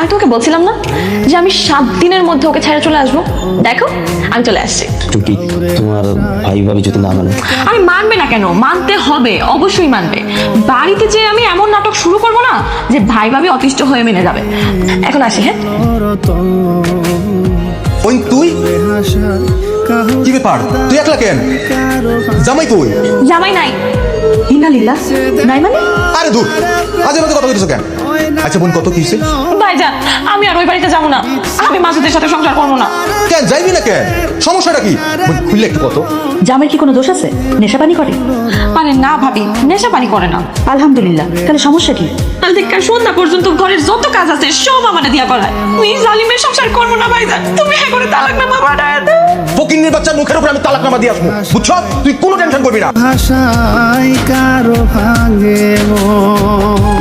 আমি তোকে বলছিলাম না যে আমি 7 দিনের মধ্যে ওকে ছেড়ে চলে আসবো। দেখো আমি চলে আসছি। চুটি, তোমার ভাই ভাবি যদি না মানে? আমি মানবে না কেন? মানতে হবে, অবশ্যই মানবে। বাড়িতে যে আমি এমন নাটক শুরু করব না যে ভাই ভাবি অতিষ্ঠ হয়ে মেনে যাবে। এখন আসি। হ্যাঁ ওই তুই কি ব্যাপার? তুই একলা কেন? জামাই কই? জামাই নাই। ইন্নালিল্লাহ। নাই মানে? আরে দূর, আজে বাজে কথা কইতেছো কেন? আচ্ছা বোন, কত কিসে? ভাইজান আমি আর ওই বাড়িতে যাবো না। আমি মাসুদের সাথে সংসার করবো না। কেন যাইবি না কেন? সমস্যাটা কি? বোন খুললে একটু কত? জামাই কি কোনো দোষ আছে? নেশা পানি করে? আরে না ভাবি, নেশা পানি করে না। আলহামদুলিল্লাহ। তাহলে সমস্যা কি? কাল থেকে সন্ধ্যা পর্যন্ত ঘরের যত কাজ আছে সব আমারে দিয়া করায়। তুই জালিমের সংসার করবো না ভাইজান। তুমি হ্যাঁ করে তালাক না বাবা। ফকিন্নির বাচ্চার মুখের উপর আমি তালাকনামা দিয়ে আসবো, বুঝছো? তুই কোনো টেনশন করবি না। ভাষায় কারো ভাঙে মন।